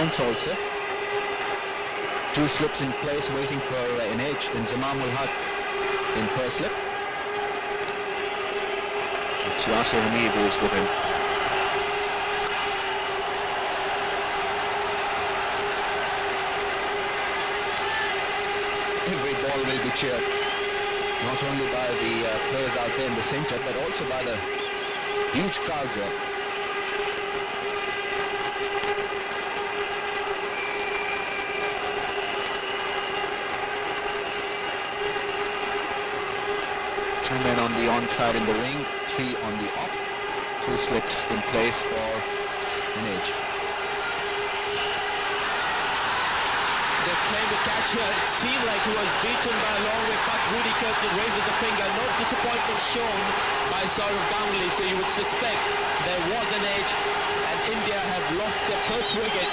bounce also. Two slips in place waiting for an edge in Zamam ul Haq in first slip. It's Yasir Hamid who is with him. Every ball will be cheered, not only by the players out there in the centre, but also by the huge crowds there. Two men on the onside in the ring, three on the off. Two slips in place for an edge. They claimed the catcher. It seemed like he was beaten by a long way, but Rudy Kurtzen raises the finger. No disappointment shown by Saurav Ganguly, so you would suspect there was an edge, and India have lost their first wicket,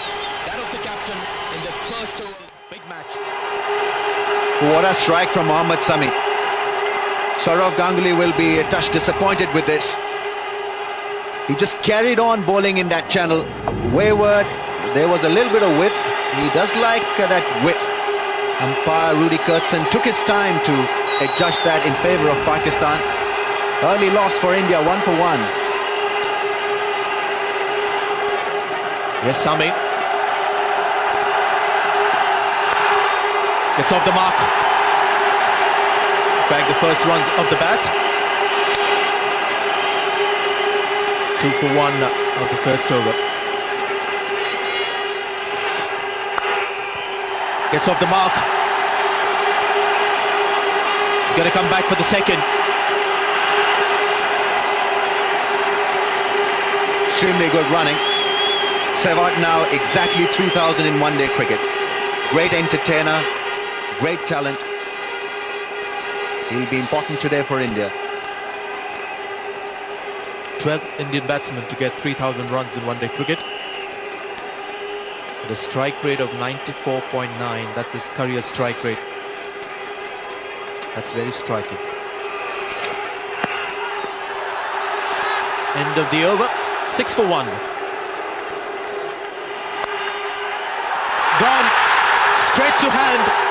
that of the captain, in the first over. Big match. What a strike from Mohammad Sami. Saurav Ganguly will be a touch disappointed with this. He just carried on bowling in that channel. Wayward, there was a little bit of width. He does like that width. Umpire Rudy Kurtzen took his time to adjust that in favour of Pakistan. Early loss for India, 1 for 1. Yes, Sami. Gets off the mark. Back the first runs of the bat. 2 for 1 of the first over. Gets off the mark. He's going to come back for the second. Extremely good running. Sehwag now exactly 3,000 in one-day cricket. Great entertainer, great talent. He'll be important today for India. 12th Indian batsman to get 3,000 runs in one-day cricket. With a strike rate of 94.9. That's his career strike rate. That's very striking. End of the over. 6 for 1. Gone. Straight to hand.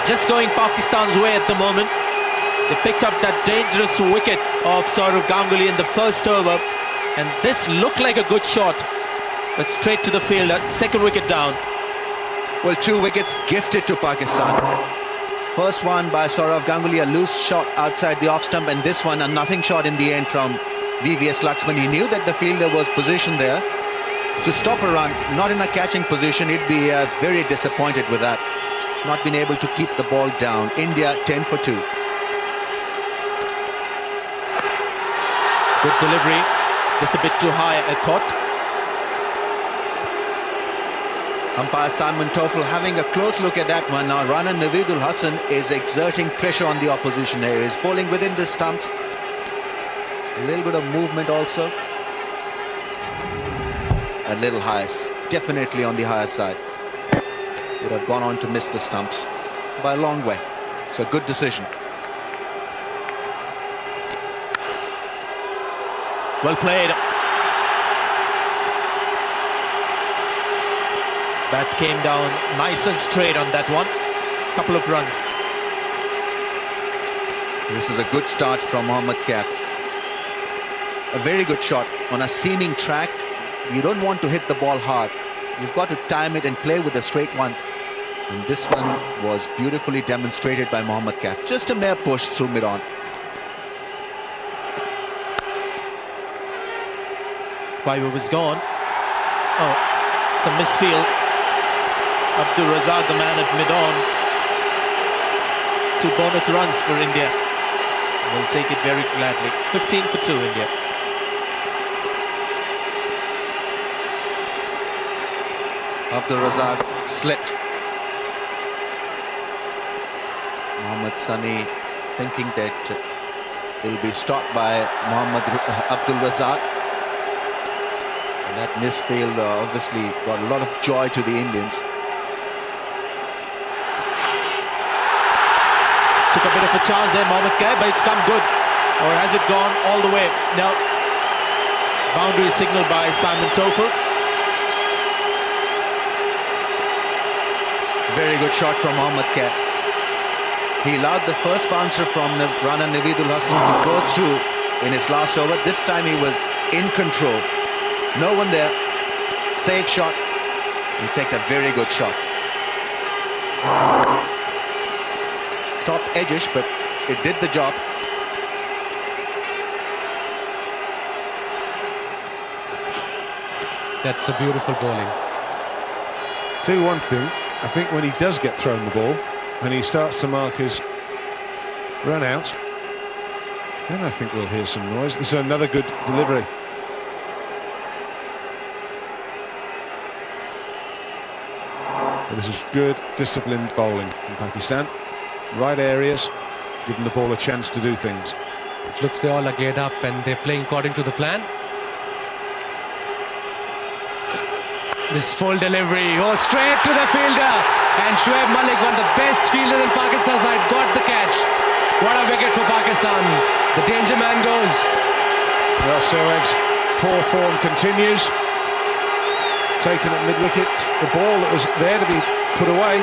Just going Pakistan's way at the moment. They picked up that dangerous wicket of Saurav Ganguly in the first over, and this looked like a good shot, but straight to the fielder. Second wicket down. Well, 2 wickets gifted to Pakistan. First one by Saurav Ganguly, a loose shot outside the off stump, and this one a nothing shot in the end from VVS Laxman. He knew that the fielder was positioned there to stop a run, not in a catching position. He'd be very disappointed with that. Not been able to keep the ball down. India 10 for 2. Good delivery, just a bit too high at caught. Umpire Salman Toffel having a close look at that one. Now Rana Naveedul Hassan is exerting pressure on the opposition here. He's bowling within the stumps. A little bit of movement also. A little higher, definitely on the higher side. Would have gone on to miss the stumps by a long way. So good decision. Well played. Bat came down nice and straight on that one. Couple of runs. This is a good start from Mohammad Kaif. A very good shot on a seaming track. You don't want to hit the ball hard. You've got to time it and play with a straight one. And this one was beautifully demonstrated by Mohammad Kaif. Just a mere push through mid-on. Five overs gone. Oh, some misfield. Abdul Razak, the man at mid-on. 2 bonus runs for India. They'll take it very gladly. 15 for 2 India. Abdul Razak slipped. Mohammad Sami thinking that it'll be stopped by Abdul Razak. And that misfield obviously brought a lot of joy to the Indians. Took a bit of a chance there, Mohammad Kaif, but it's come good. Or has it gone all the way? No. Boundary signaled by Simon Tofer. Very good shot from Mohammad Kaif. He allowed the first bouncer from Rana Naveedul Hasan to go through in his last over. This time he was in control. No one there. Safe shot. In fact, a very good shot. Top edgish, but it did the job. That's a beautiful bowling. Tell you one thing, I think when he does get thrown the ball, and he starts to mark his run out, then I think we'll hear some noise. This is another good delivery. This is good, disciplined bowling from Pakistan. Right areas, giving the ball a chance to do things. It looks they all are geared up and they're playing according to the plan. This full delivery goes straight to the fielder, and Shoaib Malik, one of the best fielders in Pakistan side, got the catch. What a wicket for Pakistan. The danger man goes. Well, Sehwag's poor form continues. Taken at mid-wicket, the ball that was there to be put away.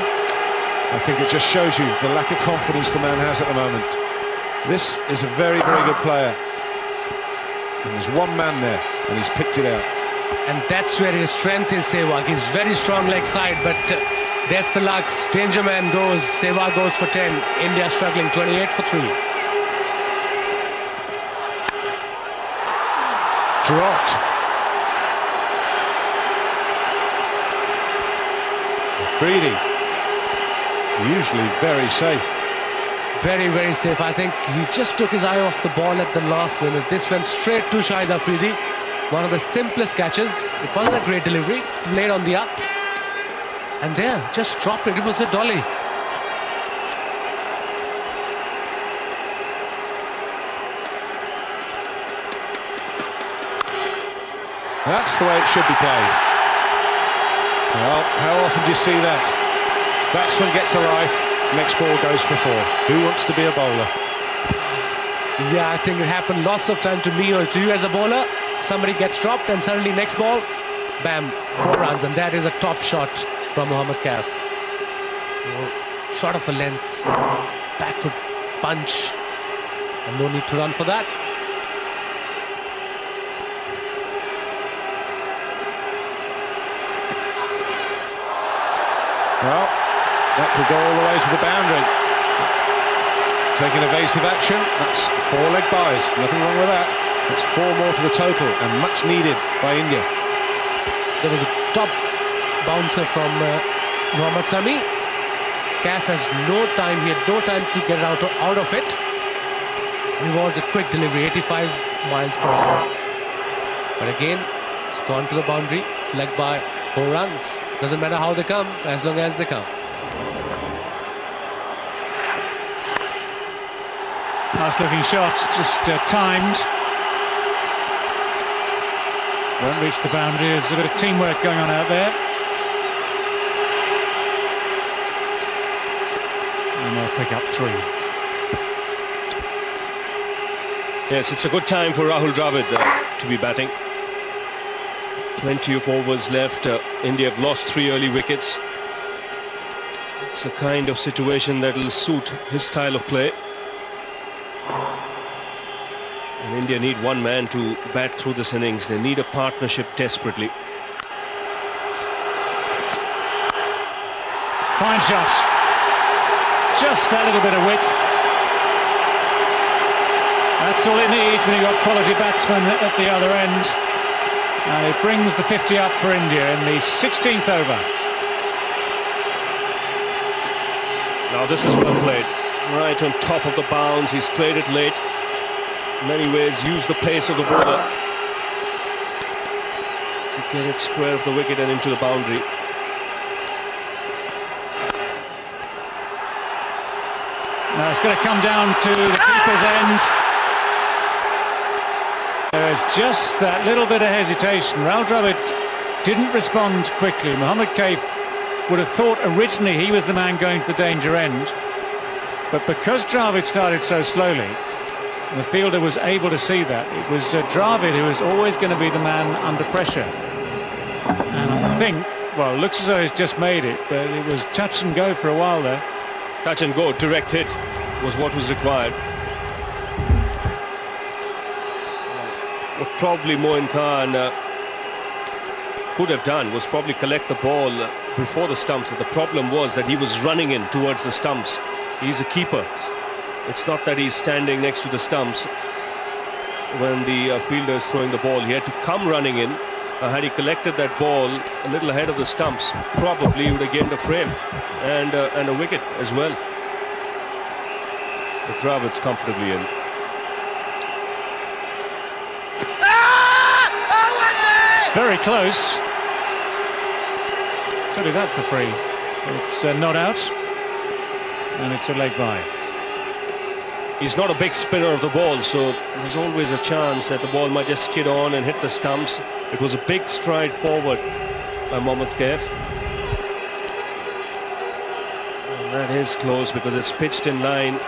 I think it just shows you the lack of confidence the man has at the moment. This is a very, very good player. And there's one man there, and he's picked it out. And that's where his strength is, Sehwag. He's very strong leg side, but that's the luck. Danger man goes, Sehwag goes for 10. India struggling, 28 for 3. Trot. Afridi, usually very safe. Very, very safe. I think he just took his eye off the ball at the last minute. This went straight to Shahid Afridi. One of the simplest catches. It wasn't a great delivery. Played on the up. And there, just dropped it. It was a dolly. That's the way it should be played. Well, how often do you see that? Batsman gets a life, next ball goes for 4. Who wants to be a bowler? Yeah, I think it happened lots of time to me or to you as a bowler. Somebody gets dropped and suddenly next ball, bam, 4 runs. And that is a top shot from Mohammad Kaif. Shot of a length, back foot punch. And no need to run for that. Well, that could go all the way to the boundary. Taking evasive action, that's 4 leg byes. Nothing wrong with that. That's 4 more to the total, and much needed by India. There was a top bouncer from Mohammad Sami. Kaif has no time, he had no time to get out of it. It was a quick delivery, 85 miles per hour. But again, it's gone to the boundary, leg by 4 runs. Doesn't matter how they come, as long as they come. Nice looking shot, just timed. Won't reach the boundary. There's a bit of teamwork going on out there. And they'll pick up 3. Yes, it's a good time for Rahul Dravid to be batting. Plenty of overs left. India have lost 3 early wickets. It's a kind of situation that will suit his style of play. And India need one man to bat through this innings. They need a partnership desperately. Fine shot. Just a little bit of width. That's all it needs when you've got quality batsmen at the other end. And it brings the 50 up for India in the 16th over. Now this is well played. Right on top of the bounce. He's played it late. In many ways, used the pace of the bowler to get it square of the wicket and into the boundary. Now it's going to come down to the keeper's end. There's just that little bit of hesitation. Rahul Dravid didn't respond quickly. Mohammad Kaif would have thought originally he was the man going to the danger end. But because Dravid started so slowly, And the fielder was able to see that. It was Dravid who was always going to be the man under pressure. And I think, well, it looks as though he's just made it, but it was touch and go for a while there. Touch and go, direct hit was what was required. What probably Moin Khan could have done was probably collect the ball before the stumps. The problem was that he was running in towards the stumps. He's a keeper. It's not that he's standing next to the stumps when the fielder is throwing the ball. He had to come running in. Had he collected that ball a little ahead of the stumps, probably he would have gained a frame and a wicket as well. But Dravid's comfortably in. Very close. Tell you that for free. It's not out, and it's a leg by. He's not a big spinner of the ball, so there's always a chance that the ball might just skid on and hit the stumps. It was a big stride forward by Mohammad Kaif. And that is close because it's pitched in line.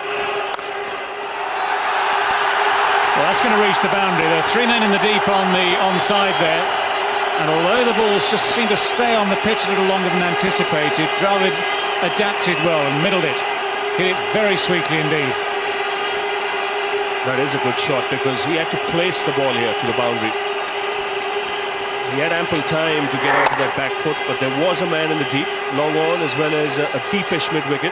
Well, that's going to reach the boundary. There are 3 men in the deep on the onside there. And although the balls just seemed to stay on the pitch a little longer than anticipated, Dravid adapted well and middled it. Hit it very sweetly indeed. That is a good shot because he had to place the ball here to the boundary. He had ample time to get onto that back foot, but there was a man in the deep, long on as well as a deepish mid-wicket.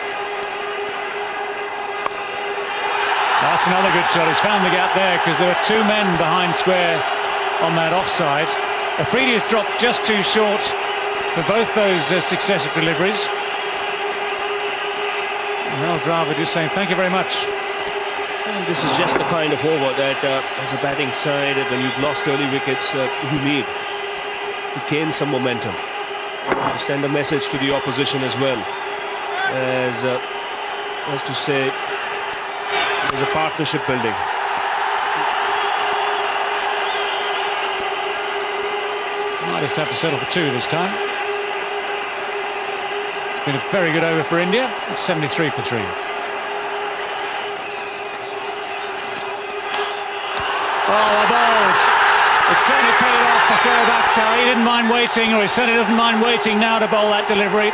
That's another good shot. He's found the gap there because there were 2 men behind square on that offside. Afridi has dropped just too short for both those successive deliveries. Well, Dravid is saying thank you very much. And this is just the kind of over that as a batting side, when you've lost early wickets, you need to gain some momentum. To send a message to the opposition as well, as to say there's a partnership building. Might just have to settle for 2 this time. It's been a very good over for India. It's 73 for 3. Oh, bowled. It certainly paid off for Shoaib Akhtar. He didn't mind waiting, or he certainly doesn't mind waiting now to bowl that delivery.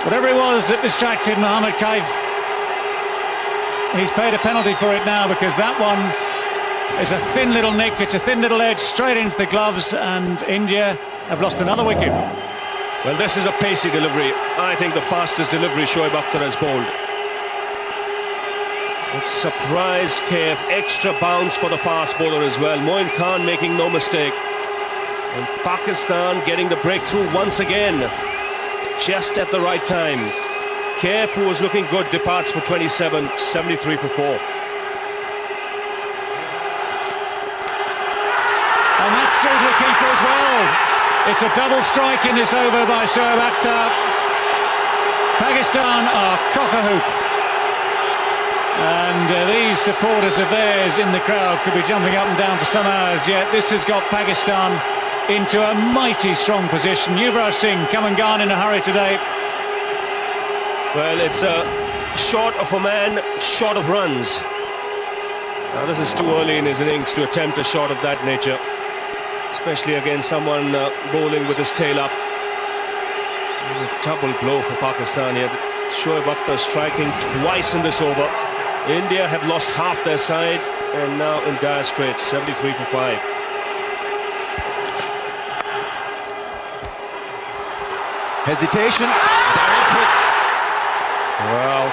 Whatever it was that distracted Mohammad Kaif, he's paid a penalty for it now, because that one is a thin little nick, it's a thin little edge straight into the gloves, and India have lost another wicket. Well, this is a pacey delivery. I think the fastest delivery Shoaib Akhtar has bowled. It surprised Kaif. Extra bounce for the fast bowler as well. Moin Khan making no mistake. And Pakistan getting the breakthrough once again, just at the right time. Kaif, who was looking good, departs for 27, 73 for 4. And that's through to the keeper as well. It's a double strike in this over by Shoaib Akhtar. Pakistan are cock-a-hoop. And these supporters of theirs in the crowd could be jumping up and down for some hours yet. This has got Pakistan into a mighty strong position. Yuvraj Singh come and gone in a hurry today. Well, it's short of a man, short of runs. Now, this is too early in his innings to attempt a shot of that nature, especially against someone bowling with his tail up. A double blow for Pakistan here. Shoaib Akhtar striking twice in this over. India had lost half their side and now in dire straits, 73 for 5. Hesitation. Well,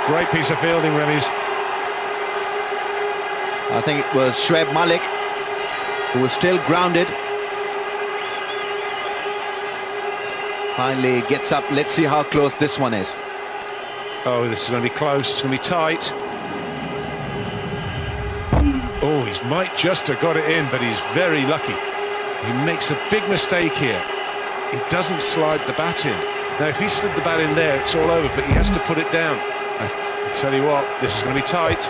great piece of fielding, Remy's. I think it was Shoaib Malik who was still grounded. Finally gets up. Let's see how close this one is. Oh, this is going to be close. It's going to be tight. Oh, he might just have got it in, but he's very lucky. He makes a big mistake here. He doesn't slide the bat in. Now, if he slid the bat in there, it's all over, but he has to put it down. I tell you what, this is going to be tight.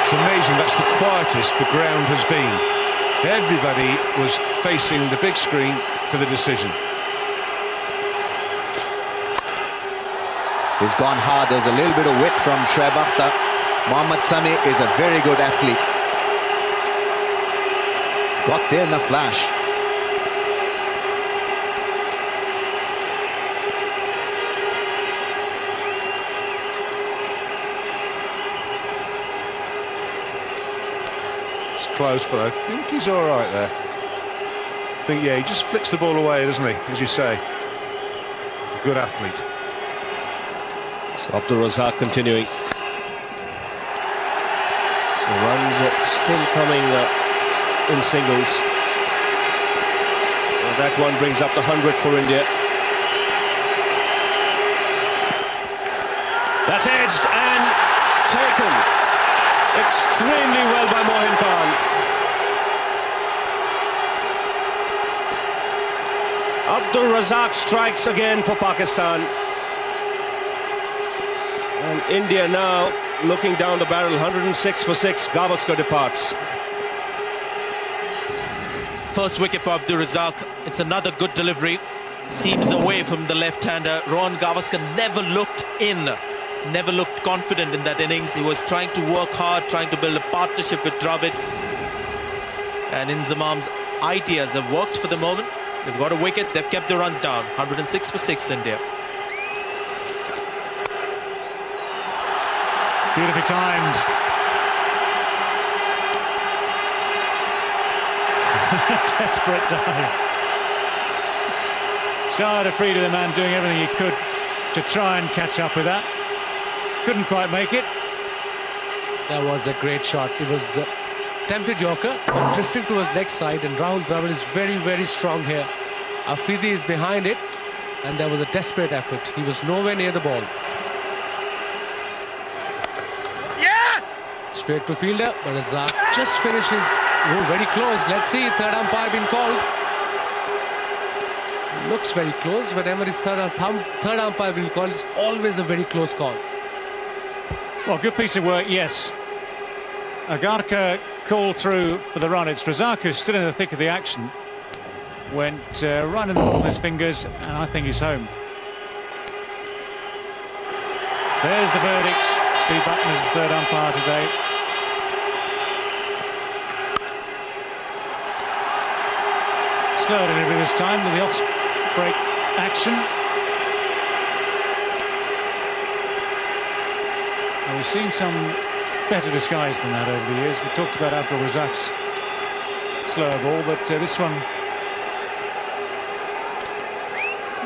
It's amazing, that's the quietest the ground has been. Everybody was facing the big screen for the decision. He's gone hard. There's a little bit of width from Shoaib Akhtar. Mohammad Sami is a very good athlete. Got there in a flash. It's close, but I think he's all right there. I think, yeah, he just flicks the ball away, doesn't he? As you say, good athlete. So Abdul Razak continuing. So runs still coming in singles. Well, that one brings up the 100 for India. That's edged and taken extremely well by Mohin Khan. Abdul Razak strikes again for Pakistan. And India now looking down the barrel, 106 for 6. Gavaskar departs. First wicket for Abdul Razak. It's another good delivery. Seems away from the left-hander. Rohan Gavaskar never looked in, never looked confident in that innings. He was trying to work hard, trying to build a partnership with Dravid. And Inzamam's ideas have worked for the moment. They've got a wicket, they've kept the runs down. 106 for 6, India. It's beautifully timed. Desperate dive. Shahid Afridi, the man, doing everything he could to try and catch up with that. Couldn't quite make it. That was a great shot. It was tempted Yorker, but drifting towards leg side, and Rahul Dravid is very, very strong here. Afridi is behind it, and there was a desperate effort. He was nowhere near the ball. Yeah! Straight to fielder, but Razak just finishes. Oh, very close. Let's see, third umpire been called. Looks very close. Whenever his third umpire been called, it's always a very close call. Well, good piece of work, yes. Agarkar called through for the run. It's Razak who's still in the thick of the action. Went right in the ball with his fingers, and I think he's home. There's the verdict. Steve Button is the third umpire today. Slow delivery this time with the off-break action. And we've seen some better disguise than that over the years. We talked about Abdul Razak's slower ball, but this one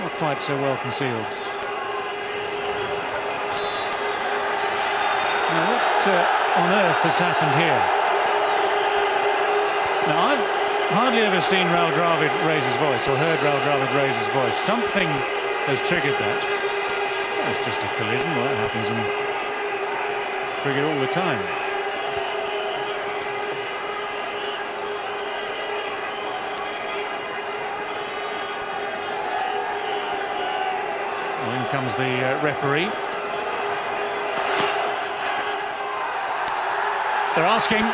not quite so well concealed. Now, what on earth has happened here? Now, I've hardly ever seen Rahul Dravid raise his voice, or heard Rahul Dravid raise his voice. Something has triggered that. Well, it's just a collision. Well, that happens in cricket all the time. Well, in comes the referee. They're asking,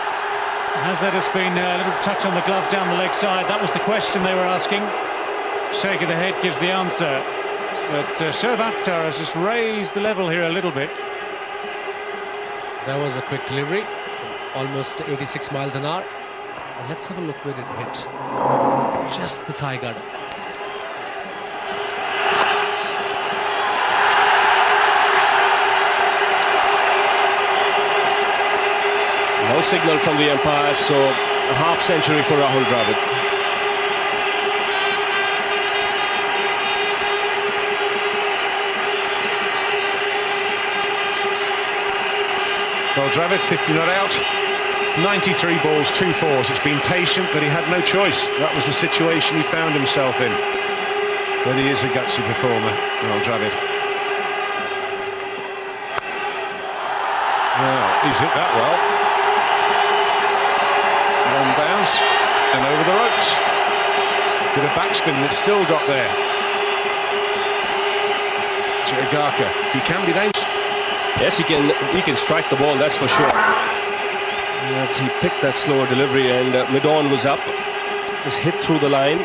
has there just been a little touch on the glove down the leg side? That was the question they were asking. Shake of the head gives the answer. But Shoaib Akhtar has just raised the level here a little bit. That was a quick delivery, almost 86 miles an hour. And let's have a look where it hit. Just the thigh guard. No signal from the umpire, so a half century for Rahul Dravid. Well, Dravid, 50 not out, 93 balls, 2 fours. It's been patient, but he had no choice. That was the situation he found himself in. But he is a gutsy performer, Rahul Dravid. Well, he's hit that well. One bounce and over the ropes. Bit of backspin that's still got there. Agarkar, he can be dangerous. Yes, he can strike the ball, that's for sure. Yes, he picked that slower delivery, and mid-on was up. Just hit through the line.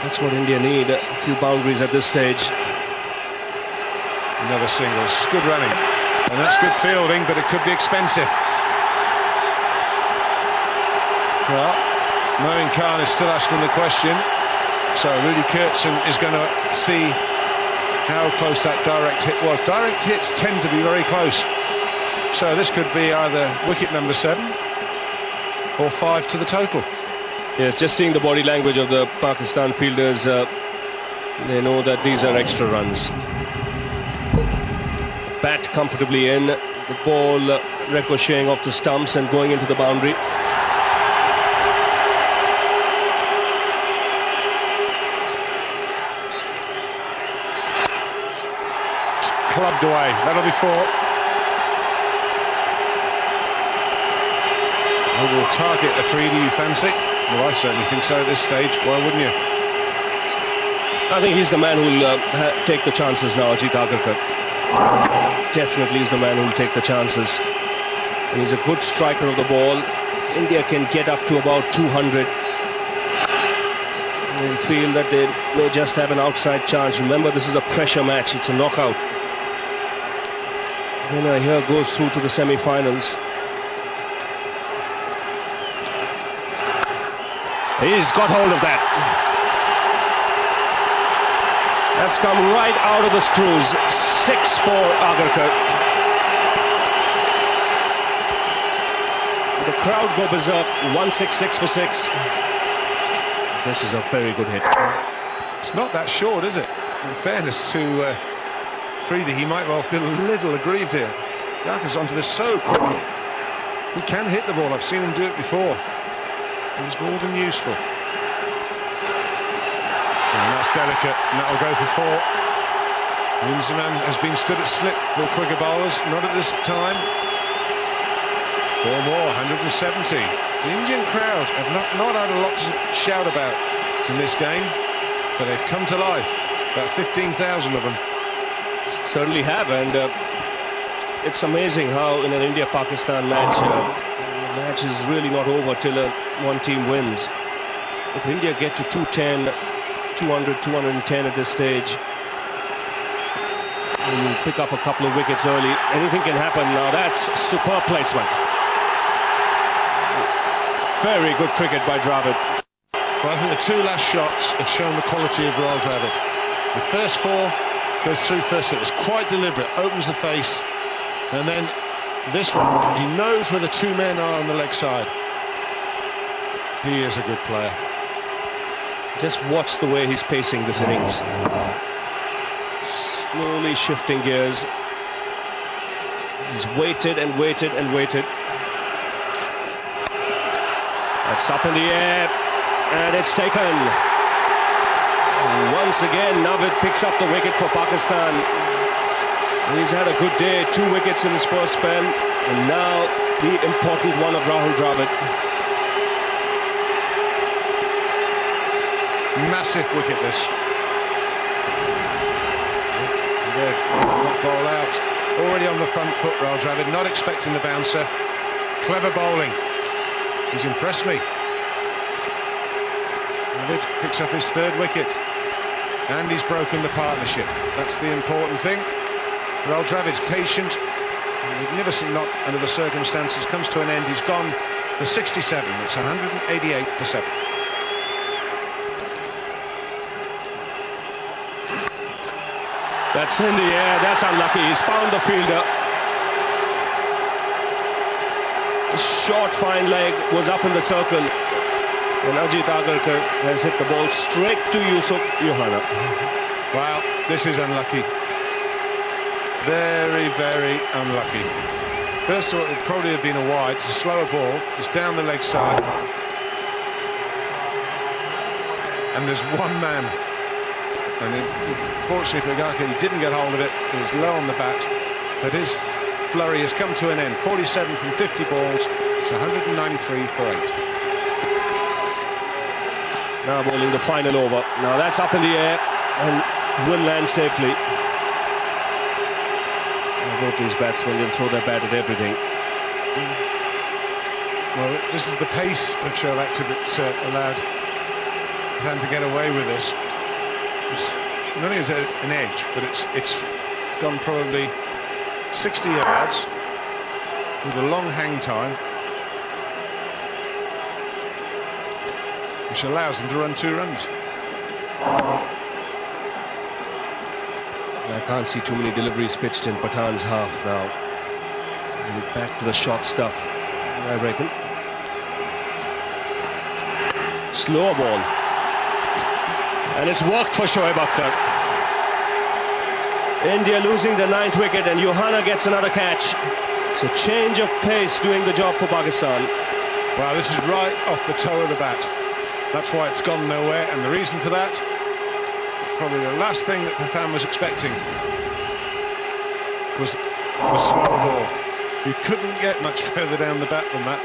That's what India need, a few boundaries at this stage. Another single. It's good running. And that's good fielding, but it could be expensive. Well, Moeen Khan is still asking the question. So Rudi Koertzen is going to see how close that direct hit was. Direct hits tend to be very close. So this could be either wicket number 7 or 5 to the total. Yes, just seeing the body language of the Pakistan fielders, they know that these are extra runs. Bat comfortably in, the ball ricocheting off the stumps and going into the boundary. Clubbed away, that'll be 4. Will target Afridi, you fancy? Well, I certainly think so at this stage. Why wouldn't you? I think he's the man who'll take the chances now, Ajit Agarkar. Definitely is the man who'll take the chances. And he's a good striker of the ball. India can get up to about 200. They'll feel that they may just have an outside chance. Remember, this is a pressure match. It's a knockout. Winner here goes through to the semi-finals. He's got hold of that. That's come right out of the screws. 6 for Agarkar. The crowd go berserk. 166 for 6. This is a very good hit. It's not that short, is it? In fairness to Afridi, he might well feel a little aggrieved here. Agarkar's onto this so quickly. He can hit the ball. I've seen him do it before. He's more than useful. And that's delicate, and that'll go for 4. Inzamam has been stood at slip for quicker bowlers, not at this time. 4 more, 170. The Indian crowd have not had a lot to shout about in this game, but they've come to life. About 15,000 of them. Certainly have, and it's amazing how in an India-Pakistan match, the match is really not over till one team wins. If India get to 210, 200, 210 at this stage, and pick up a couple of wickets early, anything can happen. Now that's superb placement. Very good cricket by Dravid. Well, I think the 2 last shots have shown the quality of Rahul Dravid. The first 4 goes through first. It was quite deliberate, opens the face, and then this one, he knows where the 2 men are on the leg side. He is a good player. Just watch the way he's pacing this innings. Slowly shifting gears. He's waited and waited and waited. That's up in the air, and it's taken. And once again, Navid picks up the wicket for Pakistan. He's had a good day, 2 wickets in his first spell, and now the important one of Rahul Dravid. Massive wicket this. Good. Not bowl out. Already on the front foot, Rahul Dravid, not expecting the bouncer. Clever bowling. He's impressed me. Navid picks up his 3rd wicket. And he's broken the partnership. That's the important thing. Rahul Dravid's patient. Magnificent knock under the circumstances. Comes to an end. He's gone for 67. It's 188 for 7. That's in the air. That's unlucky. He's found the fielder. The short fine leg was up in the circle. And Ajit Agarkar has hit the ball straight to Yusuf Yohana. Wow, this is unlucky. Very, very unlucky. First of all, it would probably have been a wide. It's a slower ball. It's down the leg side. And there's one man. And unfortunately for Agarkar, he didn't get hold of it. It was low on the bat. But his flurry has come to an end. 47 from 50 balls. It's 193 for 8. Now bowling the final over. Now that's up in the air and will land safely. Both these batsmen will throw their bat at everything. Well, this is the pace of Shoaib Akhtar that allowed him to get away with this. It's not only is it an edge, but it's gone probably 60 yards with a long hang time, which allows them to run 2 runs. I can't see too many deliveries pitched in Pathan's half now. And back to the short stuff, I reckon. Slow ball. And it's worked for Shoaib Akhtar. India losing the 9th wicket, and Johanna gets another catch. So change of pace doing the job for Pakistan. Wow, this is right off the toe of the bat. That's why it's gone nowhere, and the reason for that, probably the last thing that Pathan was expecting was slow ball. You couldn't get much further down the bat than that.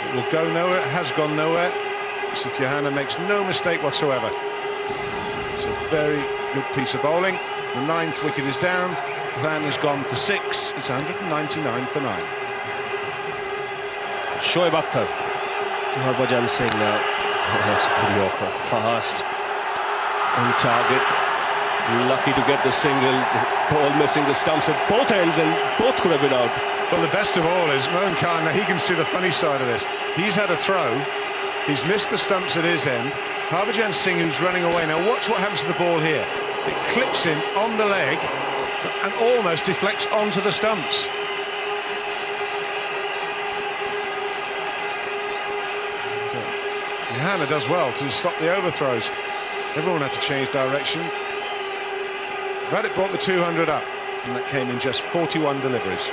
It will go nowhere, it has gone nowhere. Yusuf Johanna makes no mistake whatsoever. It's a very good piece of bowling. The 9th wicket is down. Pathan has gone for 6. It's 199 for 9. Shoaib Akhtar to Harbhajan Singh now. Oh, that's a good Yorker. Fast. On target. Lucky to get the single. The ball missing the stumps at both ends, and both could have been out. Well, the best of all is Moin Khan. Now he can see the funny side of this. He's had a throw. He's missed the stumps at his end. Harbhajan Singh, who's running away. Now watch what happens to the ball here. It clips him on the leg and almost deflects onto the stumps. Johanna does well to stop the overthrows. Everyone had to change direction. But it brought the 200 up, and that came in just 41 deliveries.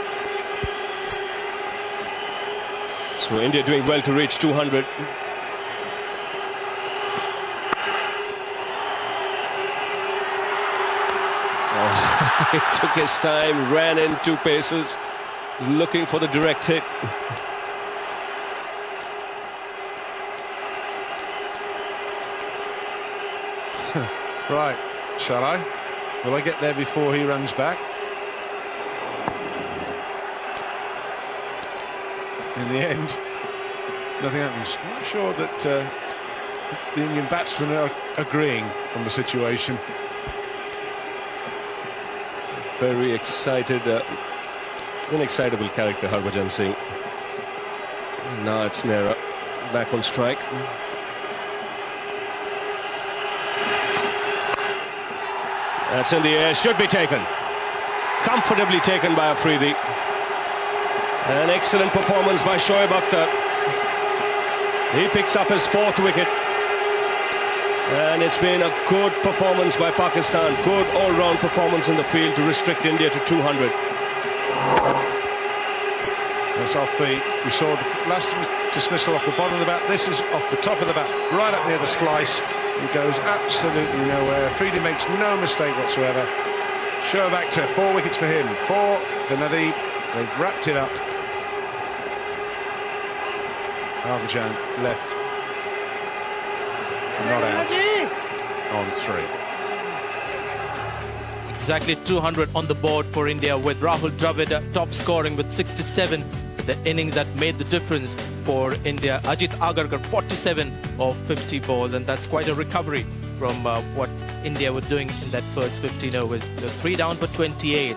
So India doing well to reach 200. Oh, he took his time, ran in 2 paces, looking for the direct hit. Right, shall I? Will I get there before he runs back? In the end, nothing happens. I'm not sure that the Indian batsmen are agreeing on the situation. Very excited, an excitable character, Harbhajan Singh. Now it's Nehra back on strike. That's in the air, should be taken. Comfortably taken by Afridi. An excellent performance by Shoaib Akhtar. He picks up his 4th wicket. And it's been a good performance by Pakistan. Good all-round performance in the field to restrict India to 200. That's off the... We saw the last dismissal off the bottom of the bat. This is off the top of the bat, right up near the splice. He goes absolutely nowhere. Afridi makes no mistake whatsoever. Shoaib Akhtar, 4 wickets for him. 4 for Nadeeb. They've wrapped it up. Harbhajan left. Not out. On 3. Exactly 200 on the board for India, with Rahul Dravid top scoring with 67. The innings that made the difference for India. Ajit Agarkar 47 of 50 balls, and that's quite a recovery from what India were doing in that first 15 overs. They're 3 down for 28.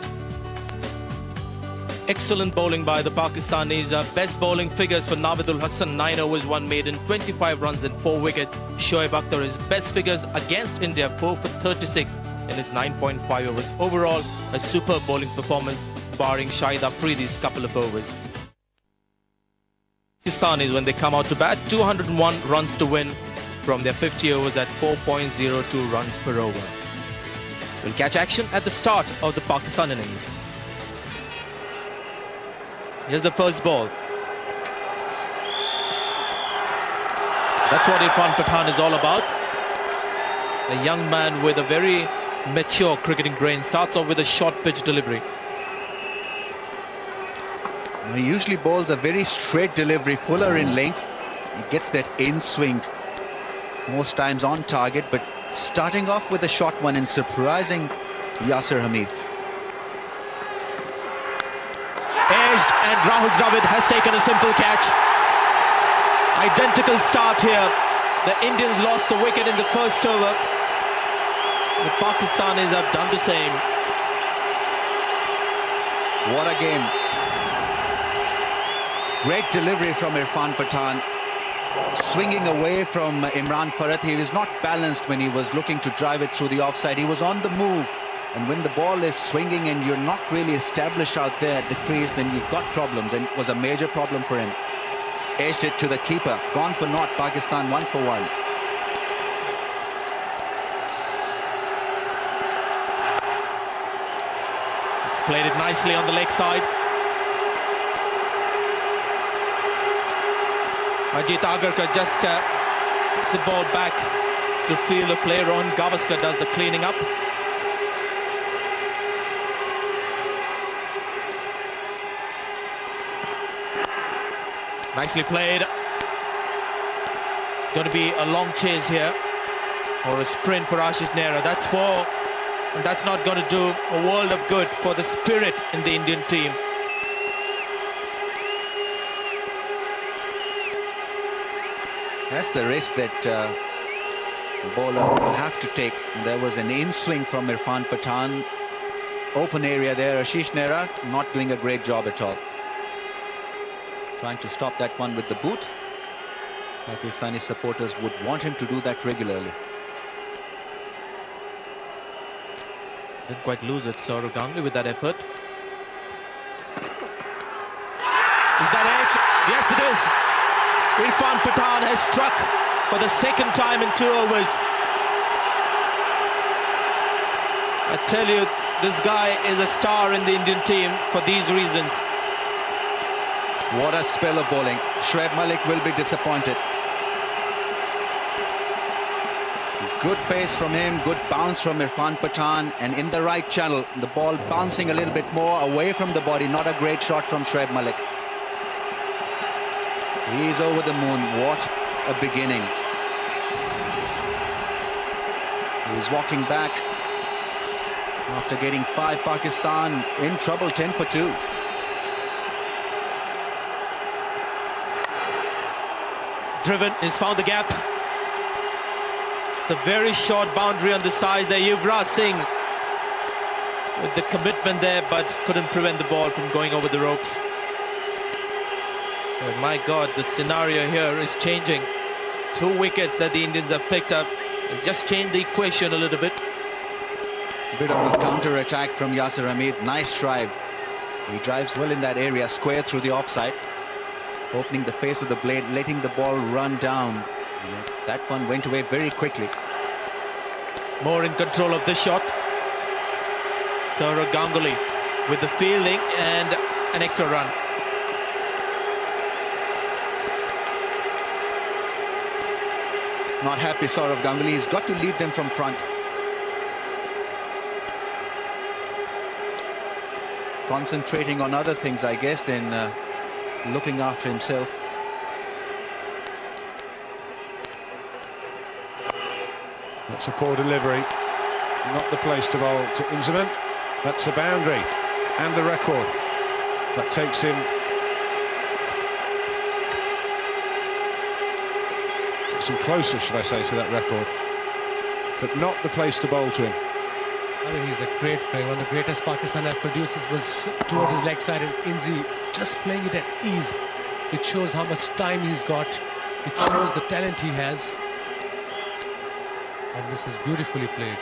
Excellent bowling by the Pakistanis. Best bowling figures for Navidul Hassan, 9 overs, 1 maiden, 25 runs and 4 wickets. Shoaib Akhtar, his best figures against India, 4 for 36 in his 9.5 overs. Overall, a superb bowling performance, barring Shahid Afridi's couple of overs. Pakistanis, when they come out to bat, 201 runs to win from their 50 overs at 4.02 runs per over. We'll catch action at the start of the Pakistan innings. Here's the first ball. That's what Irfan Pathan is all about. A young man with a very mature cricketing brain. Starts off with a short pitch delivery. He usually bowls a very straight delivery, fuller in length. He gets that in swing most times on target, but starting off with a short one and surprising Yasir Hamid. Edged, and Rahul Dravid has taken a simple catch. Identical start here. The Indians lost a wicket in the first over. The Pakistanis have done the same. What a game. Great delivery from Irfan Pathan. Swinging away from Imran Farhat. He was not balanced when he was looking to drive it through the offside. He was on the move. And when the ball is swinging and you're not really established out there at the crease, then you've got problems. And it was a major problem for him. Edged it to the keeper. Gone for naught. Pakistan 1 for 1. He's played it nicely on the leg side. Ajit Agarkar just puts the ball back to field a player. Rohan Gavaskar does the cleaning up. Nicely played. It's going to be a long chase here, or a sprint for Ashish Nehra. That's four, and that's not going to do a world of good for the spirit in the Indian team. That's the risk that the bowler will have to take. There was an in-swing from Irfan Pathan. Open area there. Ashish Nehra not doing a great job at all. Trying to stop that one with the boot. Pakistani supporters would want him to do that regularly. Didn't quite lose it, Saurav Ganguly, with that effort. Is that edge? Yes, it is. Irfan Pathan has struck for the second time in 2 overs. I tell you, this guy is a star in the Indian team for these reasons. What a spell of bowling. Shoaib Malik will be disappointed. Good pace from him, good bounce from Irfan Pathan, and in the right channel. The ball bouncing a little bit more away from the body. Not a great shot from Shoaib Malik. He's over the moon. What a beginning. He's walking back after getting 5. Pakistan in trouble, 10 for 2. Driven, he's found the gap. It's a very short boundary on the side there. Yuvraj Singh with the commitment there, but couldn't prevent the ball from going over the ropes. Oh my God, the scenario here is changing. 2 wickets that the Indians have picked up. It's just changed the equation a little bit. A bit of a counter-attack from Yasir Hamid. Nice drive. He drives well in that area, square through the offside. Opening the face of the blade, letting the ball run down. That one went away very quickly. More in control of this shot. Saurav Ganguly with the fielding and an extra run. Not happy, Saurav Ganguly. He's got to lead them from front. Concentrating on other things, I guess, than looking after himself. That's a poor delivery. Not the place to bowl to Inzamam. That's a boundary and a record. That takes him some closer, should I say, to that record. But not the place to bowl to him. I mean, he's a great player. One of the greatest Pakistan have produced was toward his leg side, and Inzi just playing it at ease. It shows how much time he's got. It shows the talent he has. And this is beautifully played.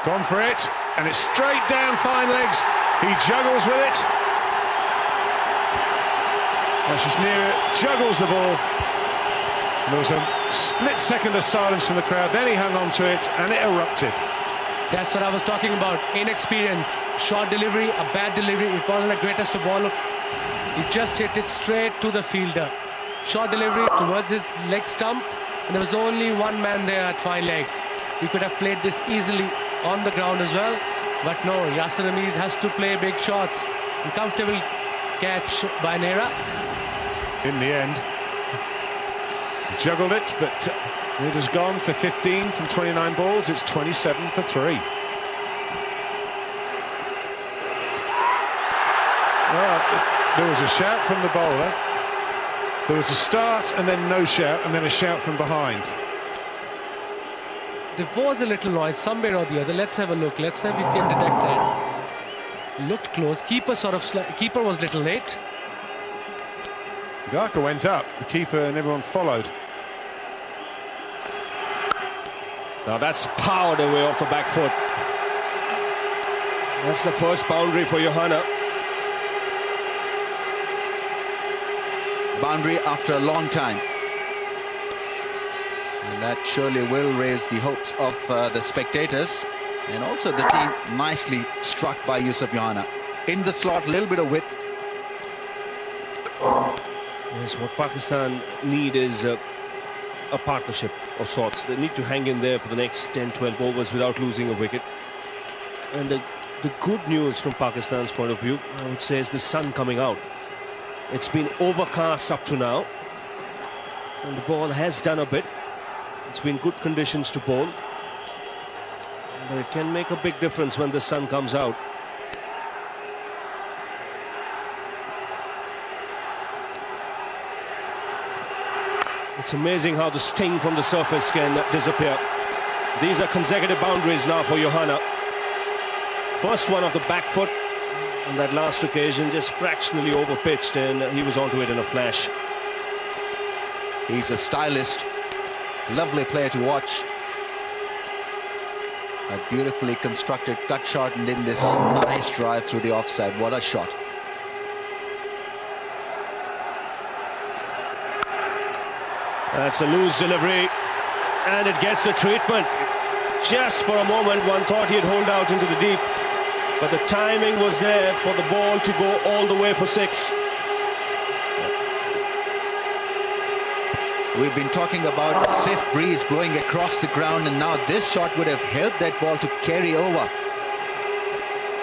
Gone for it, and it's straight down fine legs. He juggles with it. Ashish Nehra juggles the ball. There was a split second of silence from the crowd, then he hung on to it and it erupted. That's what I was talking about. Inexperience, short delivery, a bad delivery. It wasn't the greatest of ball. He just hit it straight to the fielder. Short delivery towards his leg stump, and there was only one man there at fine leg. He could have played this easily on the ground as well, but no, Yasir Hamid has to play big shots. Uncomfortable catch by Nehra. In the end, he juggled it, but it has gone for 15 from 29 balls. It's 27 for 3. Well, there was a shout from the bowler. There was a start and then no shout, and then a shout from behind. There was a little noise somewhere or the other. Let's have a look. Let's see if we can detect that. Looked close. Keeper keeper was a little late. Garka went up, the keeper and everyone followed. Now that's powered away off the back foot. That's the first boundary for Johanna. Boundary after a long time. And that surely will raise the hopes of the spectators. And also the team nicely struck by Yusuf Johanna. In the slot, a little bit of width. Yes, what Pakistan need is a partnership of sorts. They need to hang in there for the next 10-12 overs without losing a wicket. And the good news from Pakistan's point of view, I would say, is the sun coming out. It's been overcast up to now, and the ball has done a bit. It's been good conditions to bowl, but it can make a big difference when the sun comes out. It's amazing how the sting from the surface can disappear. These are consecutive boundaries now for Johanna. First one off the back foot on that last occasion, just fractionally overpitched, and he was onto it in a flash. He's a stylist, lovely player to watch. A beautifully constructed cut shot, and then this nice drive through the offside. What a shot. That's a loose delivery, and it gets the treatment. Just for a moment, one thought he'd hold out into the deep, but the timing was there for the ball to go all the way for 6. We've been talking about a stiff breeze blowing across the ground, and now this shot would have helped that ball to carry over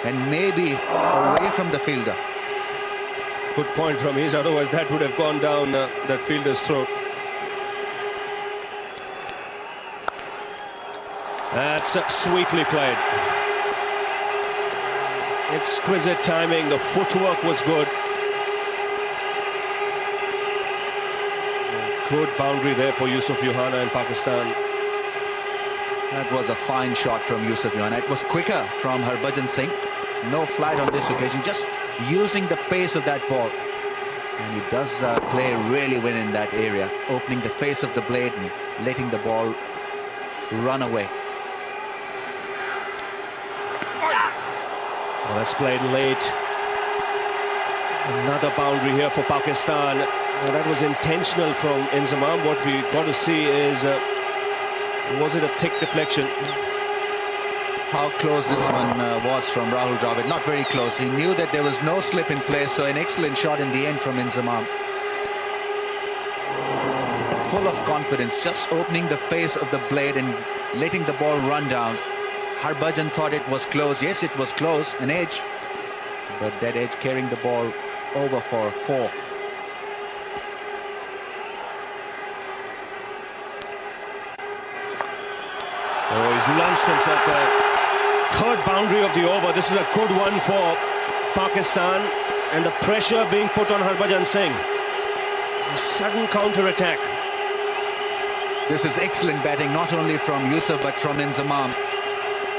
and maybe away from the fielder. Good point from his, otherwise that would have gone down that fielder's throat. That's sweetly played. Exquisite timing, the footwork was good. Good boundary there for Yusuf Johanna in Pakistan. That was a fine shot from Yusuf Johanna. It was quicker from Harbhajan Singh. No flight on this occasion, just using the pace of that ball. And he does play really well in that area, opening the face of the blade and letting the ball run away. Well, that's played late. Another boundary here for Pakistan. Well, that was intentional from Inzamam. What we got to see is, was it a thick deflection? How close this one was from Rahul Dravid. Not very close. He knew that there was no slip in place, so an excellent shot in the end from Inzamam. Full of confidence, just opening the face of the blade and letting the ball run down. Harbhajan thought it was close. Yes, it was close, an edge, but that edge carrying the ball over for 4. Oh, he's launched himself there. Third boundary of the over. This is a good one for Pakistan, and the pressure being put on Harbhajan Singh. A sudden counter-attack. This is excellent batting, not only from Yusuf but from Inzamam.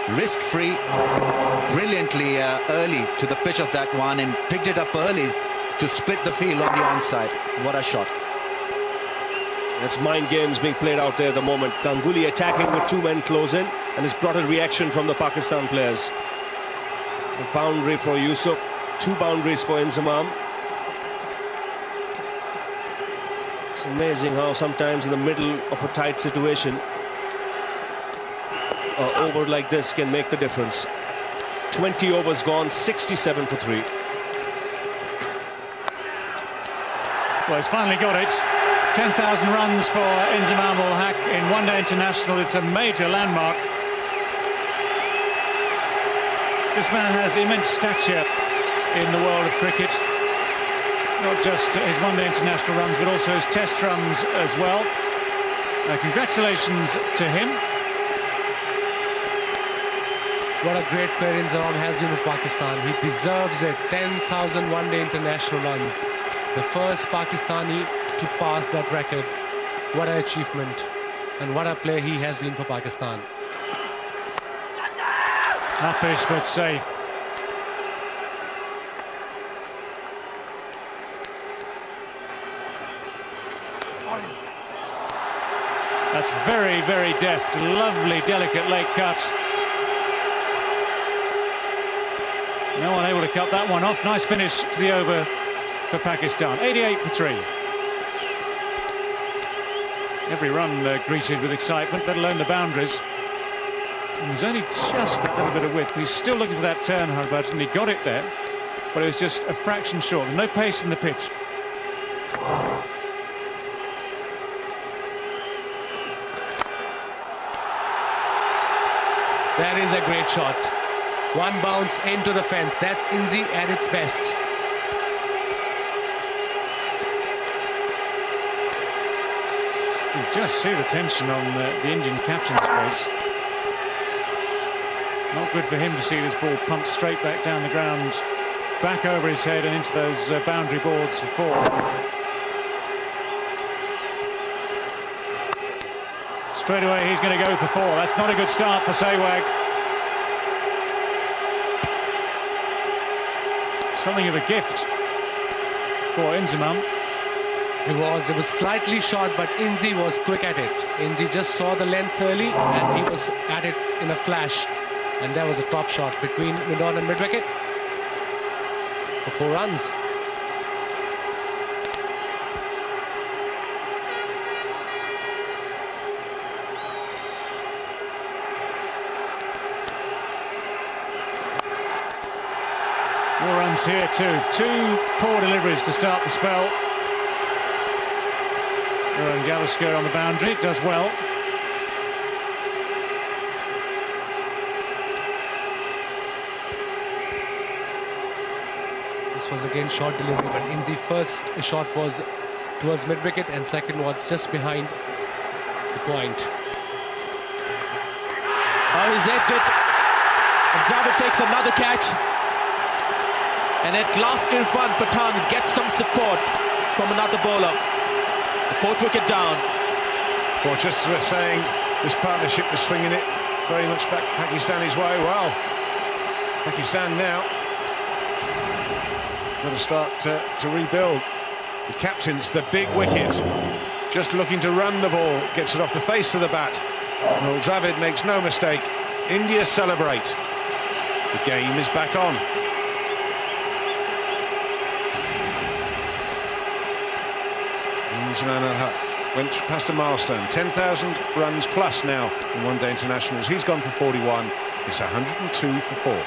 Risk-free, brilliantly early to the pitch of that one, and picked it up early to split the field on the onside. What a shot. That's mind games being played out there at the moment. Ganguly attacking with 2 men close in, and it's brought a reaction from the Pakistan players. A boundary for Yusuf, 2 boundaries for Inzamam. It's amazing how sometimes in the middle of a tight situation, an over like this can make the difference. 20 overs gone, 67 for 3. Well, he's finally got it. 10,000 runs for Inzamam ul Haq in one-day international. It's a major landmark. This man has immense stature in the world of cricket. Not just his one-day international runs, but also his test runs as well. Congratulations to him. What a great player Inzamam has been with Pakistan. He deserves it. 10,000 one-day international runs. The first Pakistani to pass that record. What an achievement, and what a player he has been for Pakistan. Uppish but safe. That's very, very deft. Lovely, delicate late cut. No one able to cut that one off. Nice finish to the over for Pakistan. 88 for 3. Every run greeted with excitement, let alone the boundaries. And there's only just that little bit of width. He's still looking for that turn, Harbhajan, and he got it there, but it was just a fraction short. No pace in the pitch. That is a great shot. One bounce into the fence. That's Inzi at its best. You just see the tension on the Indian captain's face. Not good for him to see this ball pumped straight back down the ground, back over his head and into those boundary boards for 4. Straight away he's going to go for 4. That's not a good start for Sehwag. Something of a gift for Inzamam. It was slightly short, but Inzi was quick at it. Inzi just saw the length early and he was at it in a flash. And there was a top shot between mid-on and mid-wicket for 4 runs. More runs here too. 2 poor deliveries to start the spell. Rohan Gavaskar on the boundary, does well. This was again short delivery, but Inzi first shot was towards mid-wicket and second was just behind the point. Oh, he's edged it. And Dravid takes another catch. And at last Irfan Pathan gets some support from another bowler. The 4th wicket down. Well, just as we're saying, this partnership was swinging it very much back Pakistani's way. Wow. Pakistan now got to start to rebuild. The captain's the big wicket, just looking to run the ball, gets it off the face of the bat. Well, Dravid makes no mistake. India celebrate. The game is back on. Inzamam went past a milestone, 10,000 runs plus now in one-day internationals. He's gone for 41. It's 102 for 4.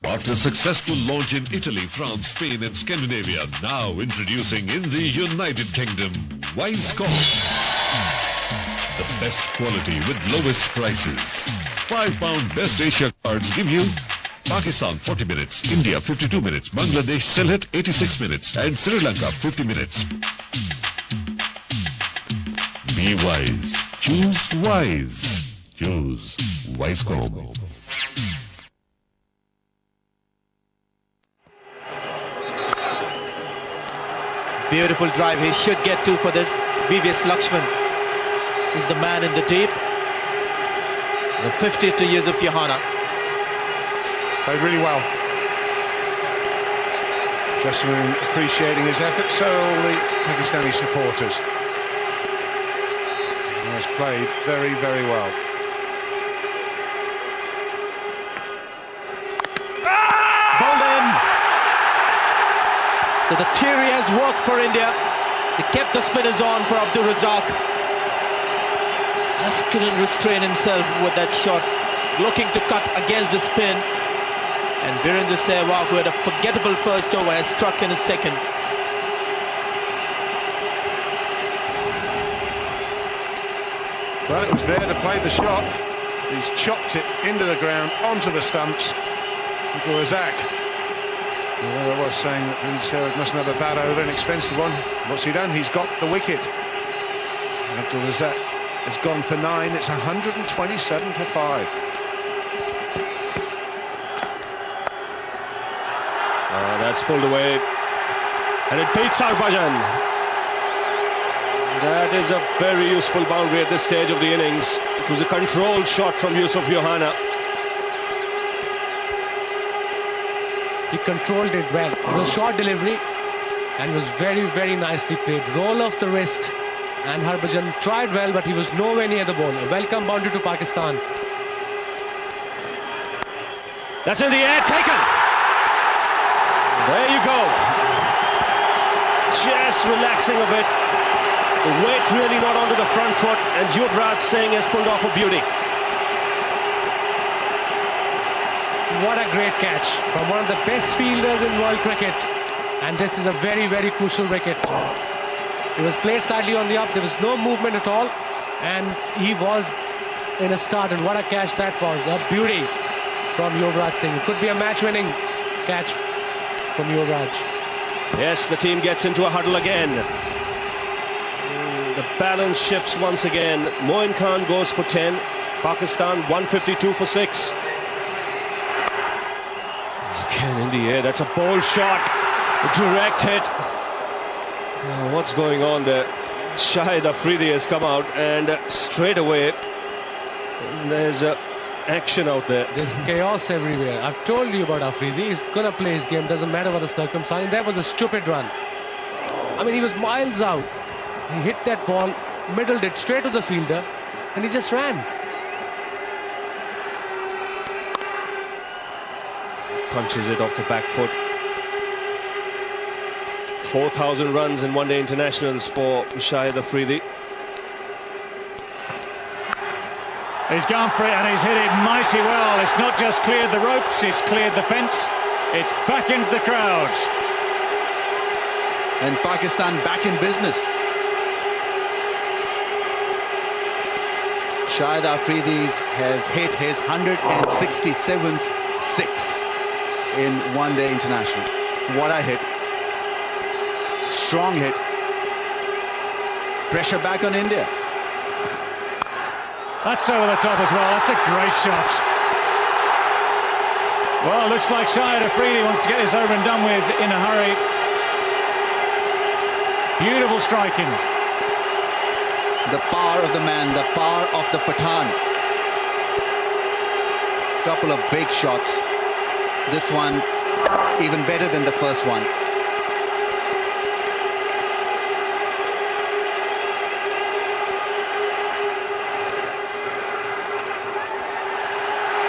After successful launch in Italy, France, Spain and Scandinavia, now introducing in the United Kingdom, Wisecom. The best quality with lowest prices. £5 Best Asia cards give you Pakistan 40 minutes, India 52 minutes, Bangladesh Sylhet 86 minutes and Sri Lanka 50 minutes. Be wise. Choose wise. Choose Wisecom. Beautiful drive. He should get 2 for this. VVS Lakshman is the man in the deep. The 52 years of Yahana. Played really well. Jasmine appreciating his efforts, so all the Pakistani supporters. He has played very, very well. So the theory has worked for India. They kept the spinners on for Abdul Razak. Just couldn't restrain himself with that shot, looking to cut against the spin. And Virendra Sehwag, who had a forgettable first over, has struck in his second. Well, it was there to play the shot. He's chopped it into the ground, onto the stumps. Abdul Razak. Well, I was saying that Sehwag mustn't have a bad over, an expensive one. What's he done? He's got the wicket. Abdul Razak has gone for 9. It's 127 for 5. That's pulled away. And it beats Harbhajan. That is a very useful boundary at this stage of the innings. It was a controlled shot from Yusuf Yohana. He controlled it well. It was short delivery and was very, very nicely played. Roll off the wrist, and Harbhajan tried well, but he was nowhere near the ball. A welcome boundary to Pakistan. That's in the air, taken. There you go. Just relaxing a bit. The weight really not onto the front foot, and Yuvraj Singh has pulled off a beauty. What a great catch from one of the best fielders in world cricket. And this is a very, very crucial wicket. It was placed slightly on the up. There was no movement at all. And he was in a start. And what a catch that was. A beauty from Yuvraj Singh. It could be a match-winning catch from Yuvraj. Yes, the team gets into a huddle again. The balance shifts once again. Moin Khan goes for 10. Pakistan 152 for 6. Again in the air. That's a bold shot. A direct hit. What's going on there? Shahid Afridi has come out, and straight away there's action out there. There's chaos everywhere. I've told you about Afridi. He's going to play his game. Doesn't matter what the circumstance. That was a stupid run. I mean, he was miles out. He hit that ball, middled it straight to the fielder, and he just ran. Punches it off the back foot. 4,000 runs in one-day internationals for Shahid Afridi. He's gone for it, and he's hit it mighty well. It's not just cleared the ropes, it's cleared the fence. It's back into the crowd. And Pakistan back in business. Shahid Afridi has hit his 167th six in one-day international. What a hit. Strong hit. Pressure back on India. That's over the top as well. That's a great shot. Well, looks like Shahid Afridi wants to get this over and done with in a hurry. Beautiful striking. The power of the man, the power of the Pathan. Couple of big shots. This one even better than the first one.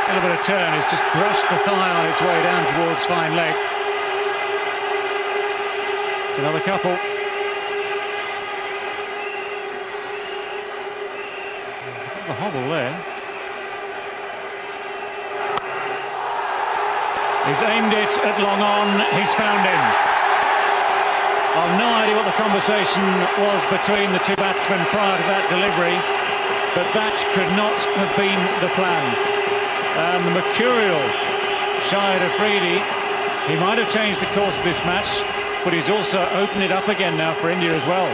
A little bit of turn. It's just brushed the thigh on its way down towards fine leg. It's another couple. A hobble there. He's aimed it at long on. He's found him. I've no idea what the conversation was between the two batsmen prior to that delivery, but that could not have been the plan. And the mercurial Shahid Afridi, he might have changed the course of this match, but he's also opened it up again now for India as well.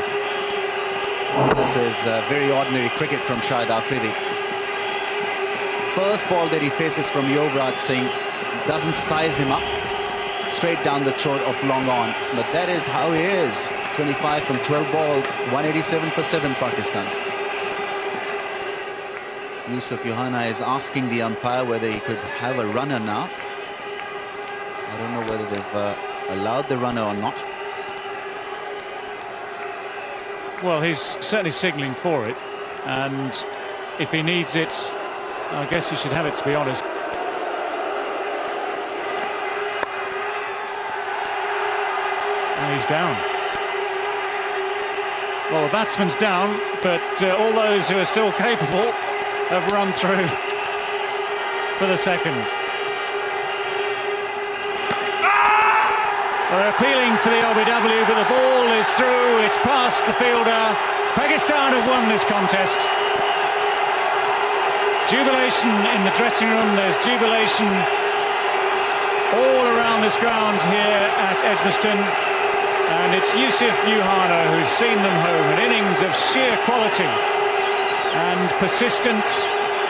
This is very ordinary cricket from Shahid Afridi. First ball that he faces from Yuvraj Singh doesn't size him up. Straight down the throat of long on. But that is how he is. 25 from 12 balls, 187 for 7 Pakistan. Yusuf Yohana is asking the umpire whether he could have a runner now. I don't know whether they've allowed the runner or not. Well, he's certainly signalling for it, and if he needs it, I guess he should have it, to be honest. And he's down. Well, the batsman's down, but all those who are still capable have run through for the second. They're appealing for the LBW, but the ball is through. It's past the fielder. Pakistan have won this contest. Jubilation in the dressing room. There's jubilation all around this ground here at Edgbaston. And it's Yusuf Yohana who's seen them home. An innings of sheer quality and persistence,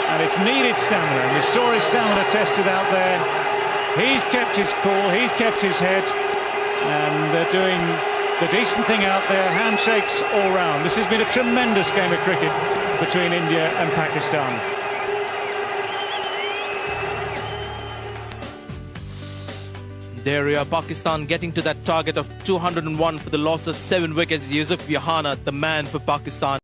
and it's needed stamina. And we saw his stamina tested out there. He's kept his cool, he's kept his head, and they're doing the decent thing out there, handshakes all round. This has been a tremendous game of cricket between India and Pakistan. There we are, Pakistan getting to that target of 201 for the loss of 7 wickets. Yusuf Yohana, the man for Pakistan.